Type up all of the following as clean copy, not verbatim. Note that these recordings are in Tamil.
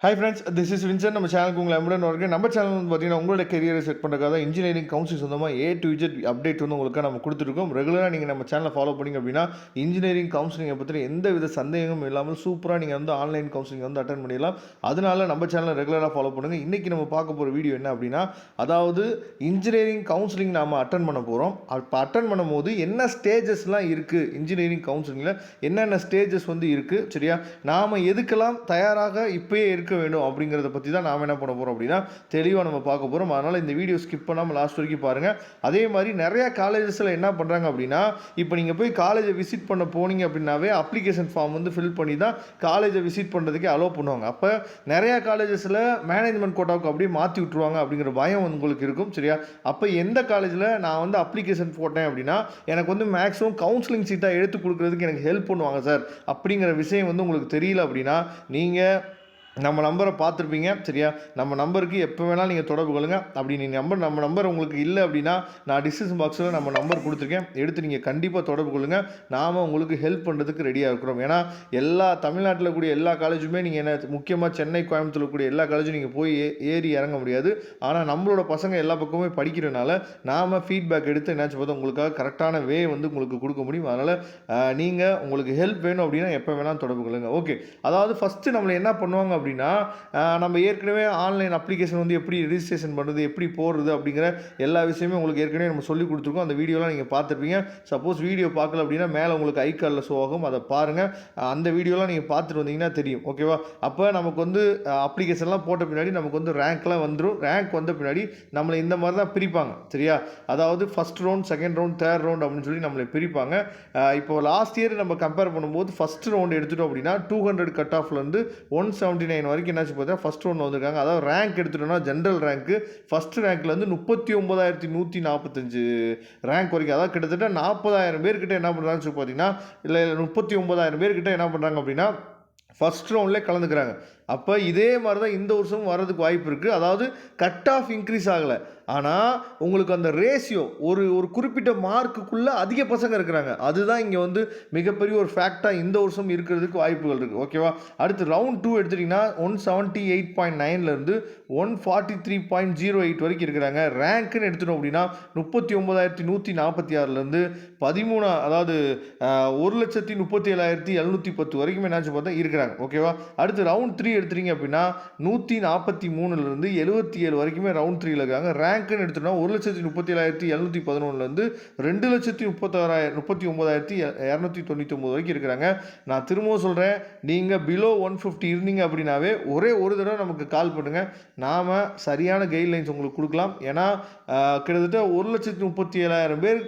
Hi friends, this is Vincent. நம்ம சேனலுக்கு உங்களை அன்புடன் வரவேற்கிறேன். நம்ம சேனல் வந்து பார்த்தீங்கன்னா, உங்களோட கெரியரை செட் பண்ணுறதுக்காக தான் இன்ஜினியரிங் கவுன்சிலிங் சொந்தமாக ஏ டு இஜெட் அப்டேட் வந்து உங்களுக்கு நம்ம கொடுத்துருக்கோம். ரெகுலராக நீங்கள் நம்ம சேனலை ஃபாலோ பண்ணிங்க அப்படின்னா, இன்ஜினியரிங் கவுன்சிலிங்கை பற்றி எந்த வித சந்தேகமும் இல்லாமல் சூப்பராக நீங்கள் வந்து ஆன்லைன் கவுன்சிலிங் வந்து அட்டன் பண்ணிடலாம். அதனால நம்ம சேனலை ரெகுலராக ஃபாலோ பண்ணுங்கள். இன்றைக்கி நம்ம பார்க்க போகிற வீடியோ என்ன அப்படின்னா, அதாவது இன்ஜினியரிங் கவுன்சிலிங் நாம் அட்டன் பண்ண போகிறோம். அப்போ அட்டன் பண்ணும்போது என்ன ஸ்டேஜஸ்லாம் இருக்குது, இன்ஜினியரிங் கவுன்சிலிங்கில் என்னென்ன ஸ்டேஜஸ் வந்து இருக்குது, சரியா? நாம் எதுக்கெல்லாம் தயாராக இப்போயே இருக்க வேண்டும் அப்படிங்கிறத பற்றி தான் நாம் என்ன பண்ண போகிறோம் அப்படின்னா தெளிவாக நம்ம பார்க்க போகிறோம். அதனால் இந்த வீடியோ ஸ்கிப் பண்ணாமல் லாஸ்ட் வரைக்கும் பாருங்கள். அதே மாதிரி நிறையா காலேஜஸில் என்ன பண்ணுறாங்க அப்படின்னா, இப்போ நீங்கள் போய் காலேஜை விசிட் பண்ண போனீங்க அப்படின்னாவே அப்ளிகேஷன் ஃபார்ம் வந்து ஃபில் பண்ணி தான் காலேஜை விசிட் பண்ணுறதுக்கே அலோவ் பண்ணுவாங்க. அப்போ நிறையா காலேஜஸில் மேனேஜ்மெண்ட் கோட்டாவுக்கு அப்படியே மாற்றி விட்டுருவாங்க அப்படிங்கிற பயம் உங்களுக்கு இருக்கும், சரியா? அப்போ எந்த காலேஜில் நான் வந்து அப்ளிகேஷன் போட்டேன் அப்படின்னா எனக்கு வந்து மேக்ஸிமம் கவுன்சிலிங் சீட்டாக எடுத்து கொடுக்குறதுக்கு எனக்கு ஹெல்ப் பண்ணுவாங்க சார் அப்படிங்கிற விஷயம் வந்து உங்களுக்கு தெரியல அப்படின்னா, நீங்கள் நம்ம நம்பரை பார்த்துருப்பீங்க, சரியா? நம்ம நம்பருக்கு எப்போ வேணாலும் நீங்கள் தொடர்பு கொள்ளுங்கள். அப்படி நீங்கள் நம்ம நம்பர் உங்களுக்கு இல்லை அப்படின்னா நான் டிஸ்கிரிப்ஷன் பாக்ஸில் நம்ம நம்பர் கொடுத்துருக்கேன், எடுத்து நீங்கள் கண்டிப்பாக தொடர்பு கொள்ளுங்கள். நாம் உங்களுக்கு ஹெல்ப் பண்ணுறதுக்கு ரெடியாக இருக்கிறோம். ஏன்னா எல்லா தமிழ்நாட்டில் கூடிய எல்லா காலேஜுமே நீங்கள் என்ன, முக்கியமாக சென்னை கோயம்புத்தூர் கூடிய எல்லா காலேஜும் நீங்கள் போய் ஏறி இறங்க முடியாது. ஆனால் நம்மளோட பசங்க எல்லா பக்கமே படிக்கிறதுனால நாம் ஃபீட்பேக் எடுத்து என்னாச்சு பார்த்தா உங்களுக்காக கரெக்டான வே வந்து உங்களுக்கு கொடுக்க முடியும். அதனால் நீங்கள் உங்களுக்கு ஹெல்ப் வேணும் அப்படின்னா எப்போ வேணாலும் தொடர்பு கொள்ளுங்கள். ஓகே, அதாவது ஃபஸ்ட்டு நம்மளை என்ன பண்ணுவாங்க அப்படின்னா, நம்ம ஏற்கனவே ஆன்லைன் அப்ளிகேஷன் வந்து எப்படி ரிஜிஸ்ட்ரேஷன் பண்ணுறது, எப்படி போடுறது அப்படிங்கிற எல்லா விஷயமே உங்களுக்கு ஏற்கனவே நம்ம சொல்லி கொடுத்துருக்கோம். அந்த வீடியோலாம் நீங்கள் பார்த்துருப்பீங்க. சப்போஸ் வீடியோ பார்க்கல அப்படின்னா மேலே உங்களுக்கு ஐகானில் ஷோ ஆகும், அதை பாருங்கள். அந்த வீடியோலாம் நீங்கள் பார்த்துட்டு வந்தீங்கன்னா தெரியும், ஓகேவா? அப்போ நமக்கு வந்து அப்ளிகேஷன்லாம் போட்ட பின்னாடி நமக்கு வந்து ரேங்க்லாம் வந்துடும். ரேங்க் வந்த பின்னாடி நம்மளை இந்த மாதிரி தான் பிரிப்பாங்க, சரியா? அதாவது first round, second round, third round அப்படின்னு சொல்லி நம்மளை பிரிப்பாங்க. இப்போ லாஸ்ட் இயர் நம்ம கம்பேர் பண்ணும்போது ஃபஸ்ட் ரவுண்ட் எடுத்துட்டோம் அப்படின்னா 200 கட் ஆஃப்லேருந்து 179 வரைக்கும் என்னாச்சு பார்த்தா ஃபஸ்ட் ரவுண்ட் வந்திருக்காங்க. அதாவது ரேங்க் எடுத்துட்டோம்னா ஜென்ரல் ரேங்க்கு ஃபஸ்ட் ரேங்க்லேருந்து 39,145 ரேங்க் வரைக்கும், அதாவது கிட்டத்தட்ட 40,000 பேர்கிட்ட என்ன பண்ணுறாங்கன்னு சொல்லி பார்த்தீங்கன்னா, இல்லை 39,000 பேர்கிட்ட என்ன பண்ணுறாங்க அப்படின்னா ஃபஸ்ட் ரவுண்ட்லேயே கலந்துக்கிறாங்க. அப்போ இதே மாதிரி தான் இந்த வருஷமும் வர்றதுக்கு வாய்ப்பு இருக்குது. அதாவது கட் ஆஃப் இன்க்ரீஸ் ஆகலை, ஆனால் உங்களுக்கு அந்த ரேஷியோ ஒரு குறிப்பிட்ட மார்க்குக்குள்ளே அதிக பசங்க இருக்கிறாங்க. அதுதான் இங்கே வந்து மிகப்பெரிய ஒரு ஃபேக்டாக இந்த வருஷம் இருக்கிறதுக்கு வாய்ப்புகள் இருக்குது, ஓகேவா? அடுத்து ரவுண்ட் 2 எடுத்துட்டிங்கன்னா 178.9லேருந்து 143.08 வரைக்கும் இருக்கிறாங்க. ரேங்க்குன்னு எடுத்துட்டோம் அப்படின்னா 39,146லேருந்து 13, அதாவது 1,37,710 வரைக்கும் என்னாச்சு பார்த்தா இருக்கிறாங்க, ஓகேவா? அடுத்து ரவுண்ட் 3 எடுத்துட்டீங்க அப்படின்னா 143லேருந்து 77 வரைக்குமே ரவுண்ட் 3ல இருக்காங்க. ரேங்க்னு எடுத்துட்டோம்னா 1,37,711லேருந்து 2,39,299 வரைக்கும் இருக்கிறாங்க. நான் திரும்பவும் சொல்கிறேன், நீங்கள் பிலோ 150 இருந்தீங்க அப்படின்னாவே ஒரே ஒரு தடவை நமக்கு கால் பண்ணுங்கள். நாம் சரியான கைட்லைன்ஸ் உங்களுக்கு கொடுக்கலாம். ஏன்னா கிட்டத்தட்ட 1,37,000 பேர்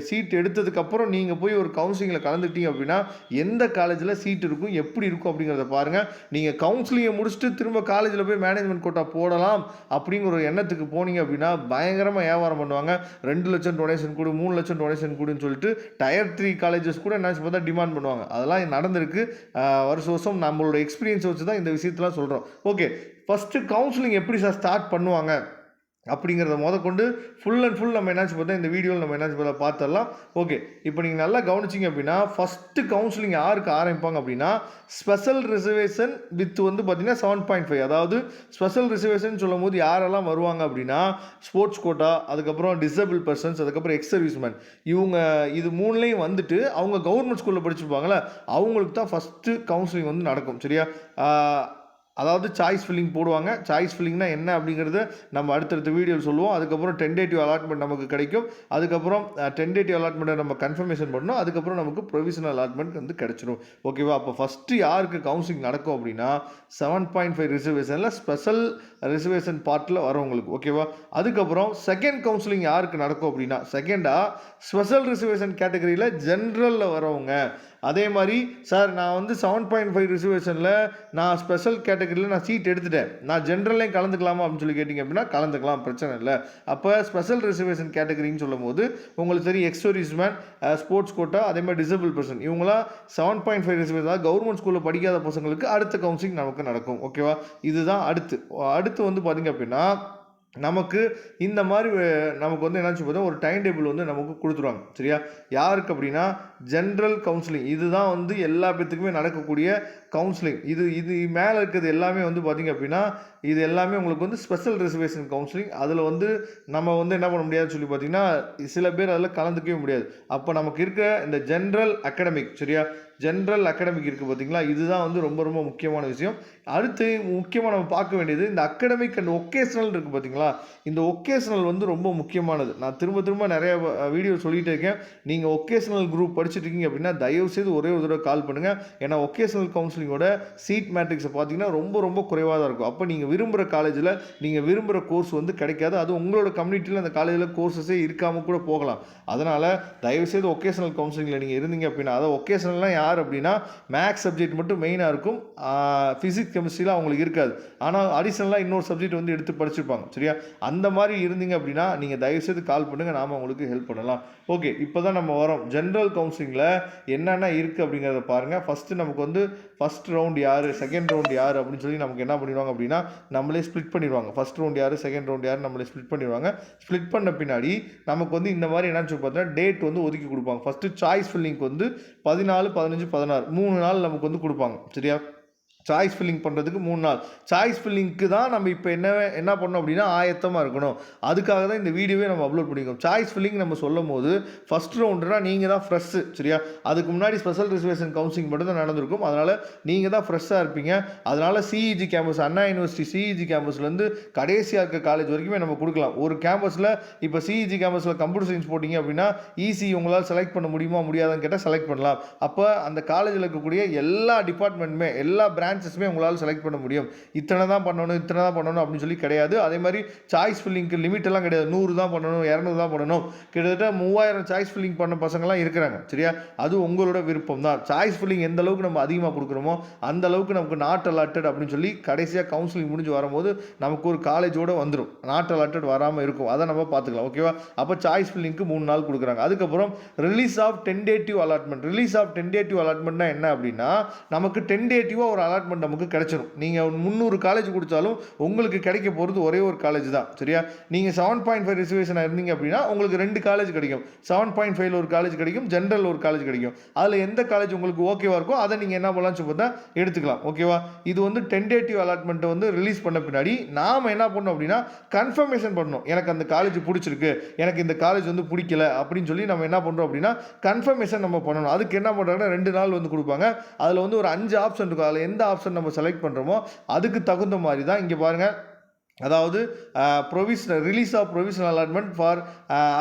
சீட் எடுத்ததுக்கப்புறம் நீங்கள் போய் ஒரு கவுன்சிலிங்கில் கலந்துட்டீங்க அப்படின்னா எந்த காலேஜில் சீட் இருக்கும், எப்படி இருக்கும் அப்படிங்கிறத பாருங்கள். நீங்கள் கவுன்சிலிங்கை முடிச்சுட்டு திரும்ப காலேஜில் போய் மேனேஜ்மெண்ட் கோட்டா போடலாம் அப்படிங்கிற ஒரு எண்ணத்துக்கு போனீங்க அப்படின்னா பயங்கரமாக வியாபாரம் பண்ணுவாங்க. 2 லட்சம் டொனேஷன் கொடு, 3 லட்சம் டொனேஷன் கொடுன்னு சொல்லிட்டு டயர் 3 காலேஜஸ் கூட என்ன பார்த்தா டிமாண்ட் பண்ணுவாங்க. அதெல்லாம் நடந்திருக்கு. வருஷம் நம்மளோட எக்ஸ்பீரியன்ஸ் வச்சு தான் இந்த விஷயத்தெலாம் சொல்கிறோம். ஓகே, ஃபஸ்ட்டு கவுன்சிலிங் எப்படி சார் ஸ்டார்ட் பண்ணுவாங்க அப்படிங்கிறத முதற்கொண்டு ஃபுல் அண்ட் ஃபுல் நம்ம என்னாச்சு பார்த்தா இந்த வீடியோவில் நம்ம என்னாச்சு பார்த்தா பார்த்துடலாம். ஓகே, இப்போ நீங்கள் நல்லா கவனிச்சிங்க அப்படின்னா ஃபஸ்ட்டு கவுன்சிலிங் யாருக்கு ஆரம்பிப்பாங்க அப்படின்னா ஸ்பெஷல் ரிசர்வேஷன் வித் வந்து பார்த்திங்கன்னா 7.5. அதாவது ஸ்பெஷல் ரிசர்வேஷன் சொல்லும் போது யாரெல்லாம் வருவாங்க அப்படின்னா ஸ்போர்ட்ஸ் கோட்டா, அதுக்கப்புறம் டிசபிள் பர்சன்ஸ், அதுக்கப்புறம் எக்ஸ் சர்வீஸ்மேன், இவங்க இது மூணுலேயும் வந்துட்டு அவங்க கவர்மெண்ட் ஸ்கூலில் படிச்சிருப்பாங்களே அவங்களுக்கு தான் ஃபஸ்ட்டு கவுன்சிலிங் வந்து நடக்கும், சரியா? அதாவது சாய்ஸ் ஃபில்லிங் போடுவாங்க. சாய்ஸ் ஃபில்லிங்னா என்ன அப்படிங்கிறத நம்ம அடுத்தடுத்த வீடியோவில் சொல்லுவோம். அதுக்கப்புறம் டென்டேட்டிவ் அலாட்மெண்ட் நமக்கு கிடைக்கும். அதுக்கப்புறம் டென்டேட்டிவ் அலாட்மெண்ட்டை நம்ம கன்ஃபர்மேஷன் பண்ணணும். அதுக்கப்புறம் நமக்கு ப்ரொவிஷனல் அலாட்மெண்ட் வந்து கிடச்சிடும், ஓகேவா? அப்போ ஃபஸ்ட்டு யாருக்கு கவுன்சிலிங் நடக்கும் அப்படின்னா 7.5 ரிசர்வேஷனில் ஸ்பெஷல் ரிசர்வேஷன் பார்ட்டில் வரவங்களுக்கு, ஓகேவா? அதுக்கப்புறம் செகண்ட் கவுன்சிலிங் யாருக்கு நடக்கும் அப்படின்னா செகண்டாக ஸ்பெஷல் ரிசர்வேஷன் கேட்டகரியில் ஜென்ரலில் வரவங்க. அதே மாதிரி சார் நான் வந்து 7.5 ரிசர்வேஷனில் நான் ஸ்பெஷல் கேட்டகரியில் நான் சீட் எடுத்துட்டேன், நான் ஜென்ரல்லையும் கலந்துக்கலாமா அப்படின்னு சொல்லி கேட்டிங்க அப்படின்னா கலந்துக்கலாம், பிரச்சனை இல்லை. அப்போ ஸ்பெஷல் ரிசர்வேஷன் கேட்டகரின்னு சொல்லும் போது உங்களுக்கு தெரியும் எக்ஸ் சர்வீஸ்மேன், ஸ்போர்ட்ஸ் கோட்டா, அதே மாதிரி டிசபிள் பர்சன், இவங்களாம் 7.5 ரிசர்வேஷன் கவர்மெண்ட் ஸ்கூலில் படிக்காத பசங்களுக்கு அடுத்த கவுன்சிலிங் நமக்கு நடக்கும், ஓகேவா? இதுதான் அடுத்து வந்து பார்த்திங்க அப்படின்னா நமக்கு இந்த மாதிரி நமக்கு வந்து என்னாச்சு பார்த்தா ஒரு டைம் டேபிள் வந்து நமக்கு கொடுத்துருவாங்க, சரியா? யாருக்கு அப்படின்னா ஜென்ரல் கவுன்சிலிங். இதுதான் வந்து எல்லா பேத்துக்குமே நடக்கக்கூடிய கவுன்சிலிங். இது மேலே இருக்கிறது எல்லாமே வந்து பார்த்தீங்க அப்படின்னா, இது எல்லாமே உங்களுக்கு வந்து ஸ்பெஷல் ரிசர்வேஷன் கவுன்சிலிங். அதில் வந்து நம்ம வந்து என்ன பண்ண முடியாதுன்னு சொல்லி பார்த்தீங்கன்னா, சில பேர் அதில் கலந்துக்கவே முடியாது. அப்போ நமக்கு இருக்க இந்த ஜென்ரல் அகாடமிக் சரியா? ஜென்ரல் அகாடமிக் இருக்குது பார்த்தீங்களா? இதுதான் வந்து ரொம்ப ரொம்ப முக்கியமான விஷயம். அடுத்து முக்கியமாக நம்ம பார்க்க வேண்டியது இந்த அகாடமிக் அண்ட் ஒகேஷனல் இருக்குது பார்த்தீங்களா? இந்த ஒகேஷனல் வந்து ரொம்ப முக்கியமானது. நான் திரும்ப திரும்ப நிறைய வீடியோ சொல்லிகிட்டே இருக்கேன். நீங்கள் ஒகேஷனல் குரூப் படிச்சுட்டு இருக்கீங்க அப்படின்னா தயவுசெய்து ஒரே ஒரு தடவை கால் பண்ணுங்கள். ஏன்னா ஒகேஷனல் கவுன்சிலிங்கோட சீட் மேட்ரிக்ஸை பார்த்தீங்கன்னா ரொம்ப ரொம்ப குறைவாக தான் இருக்கும். அப்போ நீங்கள் விரும்புகிற காலேஜில் நீங்கள் விரும்புகிற கோர்ஸ் வந்து கிடைக்காது. அது உங்களோட கம்யூனிட்டியில் அந்த காலேஜில் கோர்ஸஸே இருக்காமல் கூட போகலாம். அதனால் தயவுசெய்து ஒகேஷனல் கவுன்சிலிங்கில் நீங்கள் இருந்தீங்க அப்படின்னா, அதாவது ஒகேஷனல்னால் யார் அப்படின்னா மேக்ஸ் சப்ஜெக்ட் மட்டும் மெயினாக இருக்கும். ஃபிசிக்ஸ் கெமிஸ்ட்ரிலாம் அவங்களுக்கு இருக்காது. ஆனால் அடிஷனலாக இன்னொரு சப்ஜெக்ட் வந்து எடுத்து படிச்சிருப்பாங்க சரியா? அந்த மாதிரி இருந்தீங்க அப்படின்னா நீங்கள் தயவுசெய்து கால் பண்ணுங்கள், நாம் உங்களுக்கு ஹெல்ப் பண்ணலாம். ஓகே, இப்போ தான் நம்ம வரோம் ஜென்ரல் கவுன்சிலிங்கில் என்னென்ன இருக்குது அப்படிங்கிறத பாருங்கள். ஃபஸ்ட்டு நமக்கு வந்து ஃபஸ்ட் ரவுண்ட் யார், செகண்ட் ரவுண்ட் யார் அப்படின்னு சொல்லி நமக்கு என்ன பண்ணிடுவாங்க அப்படின்னா நம்மளே ஸ்ப்ளிட் பண்ணிடுவாங்க. ஃபஸ்ட் ரவுண்ட் யார், செகண்ட் ரவுண்ட் யார் நம்மளே ஸ்ப்ளிட் பண்ணிடுவாங்க. ஸ்ப்ளிட் பண்ண பின்னாடி நமக்கு வந்து இந்த மாதிரி என்னன்னு சொல்லி பார்த்தீங்கன்னா டேட் வந்து ஒதுக்கி கொடுப்பாங்க. ஃபஸ்ட்டு சாய்ஸ் ஃபில்லிங்க்கு வந்து 14, 15, 16 3 நாள் நமக்கு வந்து கொடுப்பாங்க சரியா? சாய்ஸ் ஃபில்லிங் பண்ணுறதுக்கு 3 நாள். சாய்ஸ் ஃபில்லிங்க்கு தான் நம்ம இப்போ என்ன பண்ணோம் அப்படின்னா ஆயத்தமாக இருக்கணும். அதுக்காக தான் இந்த வீடியோவே நம்ம அப்லோட் பண்ணிக்கோம். சாய்ஸ் ஃபில்லிங் நம்ம சொல்லும் போது ஃபஸ்ட் ரவுண்டுனா நீங்கள் தான் ஃப்ரெஷ்ஷு சரியா? அதுக்கு முன்னாடி ஸ்பெஷல் ரிசர்வேஷன் கவுன்சிலிங் மட்டும் தான் நடந்திருக்கும். அதனால் நீங்கள் தான் ஃப்ரெஷ்ஷாக இருப்பீங்க. அதனால் சிஇஜி கேம்பஸ், அண்ணா யூனிவர்சிட்டி சிஇஜி கேம்பஸ்லேருந்து கடைசியாக இருக்க காலேஜ் வரைக்குமே நம்ம கொடுக்கலாம். ஒரு கேம்பஸில் இப்போ சிஇஜி கேம்பஸில் கம்ப்யூட்டர் சயின்ஸ் போட்டிங்க அப்படின்னா ஈஸி உங்களால் செலக்ட் பண்ண முடியுமா முடியாதான்னு கேட்டால் செலக்ட் பண்ணலாம். அப்போ அந்த காலேஜில் இருக்கக்கூடிய எல்லா டிபார்ட்மெண்ட்டுமே எல்லா பிரான்ச்சஸுமே உங்களால் செலக்ட் பண்ண முடியும். இத்தனை தான் பண்ணணும் அப்படின்னு சொல்லி கிடையாது. அதே மாதிரி சாய்ஸ் ஃபில்லிங்க்கு லிமிட் எல்லாம் கிடையாது. 100 தான் பண்ணணும், 200 தான் பண்ணணும். கிட்டத்தட்ட 3000 சாய்ஸ் ஃபில்லிங் பண்ண பசங்கள்லாம் இருக்கிறாங்க சரியா? அது உங்களோட விருப்பம் தான். சாய்ஸ் ஃபில்லிங் எந்த அளவுக்கு நம்ம அதிகமாக கொடுக்குறோமோ அந்த அளவுக்கு நமக்கு நாட் அலாட்டட் அப்படின்னு சொல்லி கடைசியாக கவுன்சிலிங் முடிஞ்சு வரும்போது நமக்கு ஒரு காலேஜோடு வந்துடும். நாட் அலாட்டட் வராமல் இருக்கும். அதை நம்ம பார்த்துக்கலாம் ஓகேவா? அப்போ சாய்ஸ் ஃபில்லிங்க்கு 3 நாள் கொடுக்குறாங்க. அதுக்கப்புறம் release of tentative allotment. Release of tentative அலாட்மெண்ட்னா என்ன அப்படின்னா நமக்கு டென்டேட்டிவாக ஒரு அலாட்மெண்ட் நமக்கு கிடைச்சிடும். நீங்கள் 300 காலேஜ் கொடுத்தாலும் உங்களுக்கு கிடைக்க போகிறது ஒரே ஒரு காலேஜ் தான் சரியா? நீங்கள் 7.5 ரிசர்வேஷனாக இருந்தீங்க அப்படின்னா உங்களுக்கு 2 காலேஜ் கிடைக்கும். 7.5 ஒரு காலேஜ் கிடைக்கும், ஜென்ரல் ஒரு காலேஜ் கிடைக்கும். அதில் எந்த காலேஜ் உங்களுக்கு ஓகேவா இருக்கோ அதை நீங்கள் என்ன பண்ணலாம் சொல்லி எடுத்துக்கலாம் ஓகேவா? இது வந்து டென்டேட்டிவ் அலாட்மெண்ட்டை வந்து ரிலீஸ் பண்ண பின்னாடி நாம் என்ன பண்ணோம் அப்படின்னா கன்ஃபர்மேஷன் பண்ணணும். எனக்கு அந்த காலேஜ் பிடிச்சிருக்கு, எனக்கு இந்த காலேஜ் வந்து பிடிக்கல அப்படின்னு சொல்லி நம்ம என்ன பண்ணுறோம் அப்படின்னா கன்ஃபர்மேஷன் நம்ம பண்ணணும். அதுக்கு என்ன பண்ணுறாங்கன்னா 2 நாள் வந்து கொடுப்பாங்க. அதில் வந்து ஒரு 5 ஆப்ஷன் இருக்கும். அதில் எந்த ஆப்ஷன் நம்ம செலக்ட் பண்ணுறோமோ அதுக்கு தகுந்த மாதிரி தான் இங்கே பாருங்கள். அதாவது release of provisional allotment for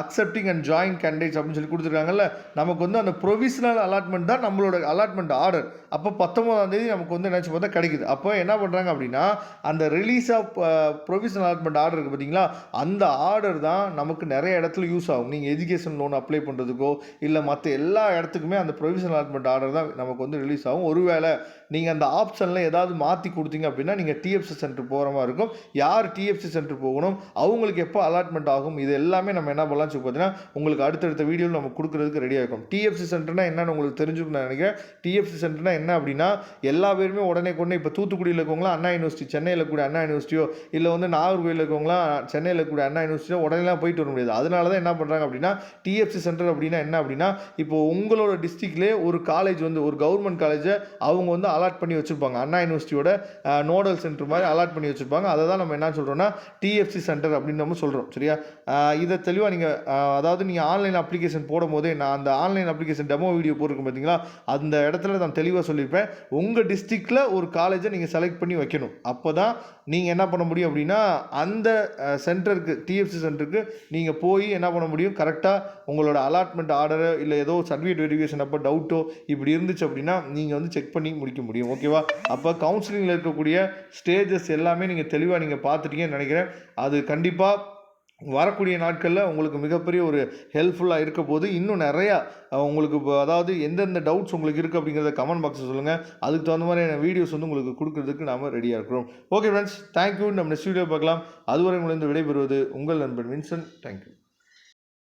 accepting and join candidates அப்படின்னு சொல்லி கொடுத்துருக்காங்கல்ல. நமக்கு வந்து அந்த ப்ரொவிஷனல் அலாட்மெண்ட் தான் நம்மளோட அலாட்மெண்ட் ஆர்டர். அப்போ 19ஆம் தேதி நமக்கு வந்து நினச்சி பார்த்தா கிடைக்குது. அப்போ என்ன பண்ணுறாங்க அப்படின்னா அந்த release of provisional allotment order இருக்குது பார்த்தீங்களா? அந்த ஆர்டர் தான் நமக்கு நிறைய இடத்துல யூஸ் ஆகும். நீங்கள் எஜுகேஷன் லோன் அப்ளை பண்ணுறதுக்கோ இல்லை மற்ற எல்லா இடத்துக்குமே அந்த ப்ரொவிஷனல் அலாட்மெண்ட் ஆர்டர் தான் நமக்கு வந்து ரிலீஸ் ஆகும். ஒருவேளை நீங்கள் அந்த ஆப்ஷனில் ஏதாவது மாற்றி கொடுத்தீங்க அப்படின்னா நீங்கள் டிஎஃப்சி சென்டர் போகிற மாதிரி இருக்கும். யார் டிஎஃப்சி சென்டர் போகணும், அவங்களுக்கு எப்போ அலாட்மெண்ட் ஆகும், இது எல்லாமே நம்ம என்ன பண்ணலாம் சொல்லி பார்த்தீங்கன்னா உங்களுக்கு அடுத்தடுத்த வீடியோவில் நம்ம கொடுக்குறதுக்கு ரெடியாக இருக்கும். டிஎஃப்சி சென்டர்னா என்னன்னு உங்களுக்கு தெரிஞ்சுக்கணும் நினைக்கிறேன். டிஎஃப்சி சென்டர்னா என்ன அப்படின்னா எல்லா பேருமே உடனே கொண்டு இப்போ தூத்துக்குடியில் இருக்கவங்களாம் அண்ணா யூனிவர்சிட்டி, சென்னையில் கூட அண்ணா யூனிவர்சிட்டியோ இல்லை வந்து நாகர்கோவில் இருக்கவங்களாம் சென்னையில் கூட அண்ணா யூனிவர்சிட்டியோ உடனேலாம் போயிட்டு வர முடியாது. அதனால தான் என்ன பண்ணுறாங்க அப்படின்னா டிஎஃப்சி சென்டர் அப்படின்னா என்ன அப்படின்னா இப்போ உங்களோட டிஸ்ட்ரிக்ட்லேயே ஒரு காலேஜ் வந்து ஒரு கவர்மெண்ட் காலேஜை அவங்க வந்து அலாட் பண்ணி வச்சுருப்பாங்க. அண்ணா யூனிவர்சிட்டியோட நோடல் சென்டர் மாதிரி அலாட் பண்ணி வச்சுருப்பாங்க. அதை தான் நம்ம என்ன சொல்கிறோம்னா டிஎஃப்சி சென்டர் அப்படின்னு நம்ம சொல்கிறோம் சரியா? இதை தெளிவாக நீங்கள் அதாவது நீங்கள் ஆன்லைன் அப்ளிகேஷன் போடும் போதே நான் அந்த ஆன்லைன் அப்ளிகேஷன் டெமோ வீடியோ போட்டிருக்கேன் பார்த்தீங்களா? அந்த இடத்துல நான் தெளிவாக சொல்லியிருப்பேன். உங்கள் டிஸ்ட்ரிக்டில் ஒரு காலேஜை நீங்கள் செலக்ட் பண்ணி வைக்கணும். அப்போ தான் நீங்கள் என்ன பண்ண முடியும் அப்படின்னா அந்த சென்டருக்கு டிஎஃப்சி சென்டருக்கு நீங்கள் போய் என்ன பண்ண முடியும், கரெக்டாக உங்களோட அலாட்மெண்ட் ஆர்டரோ இல்லை ஏதோ சர்டிஃபிகேட் வெரிஃபிகேஷன் அப்போ டவுட்டோ இப்படி இருந்துச்சு அப்படின்னா நீங்கள் வந்து செக் பண்ணி முடிக்க முடியும் ஓகேவா? அப்போ கவுன்சிலிங்கில் இருக்கக்கூடிய ஸ்டேஜஸ் எல்லாமே நீங்கள் தெளிவாக நீங்கள் பார்த்துட்டீங்கன்னு நினைக்கிறேன். அது கண்டிப்பாக வரக்கூடிய நாட்களில் உங்களுக்கு மிகப்பெரிய ஒரு ஹெல்ப்ஃபுல்லாக இருக்க போது. இன்னும் நிறையா உங்களுக்கு அதாவது எந்தெந்த டவுட்ஸ் உங்களுக்கு இருக்குது அப்படிங்கிறத கமெண்ட் பாக்ஸில் சொல்லுங்கள். அதுக்கு தகுந்த மாதிரியான வீடியோஸ் வந்து உங்களுக்கு கொடுக்குறதுக்கு நாம் ரெடியாக இருக்கிறோம். Okay friends, thank you. நம்ம நெக்ஸ்ட் வீடியோ பார்க்கலாம். அதுவரை உங்களிருந்து விடைபெறுவது உங்கள் நண்பன் வின்சென்ட். தேங்க்யூ.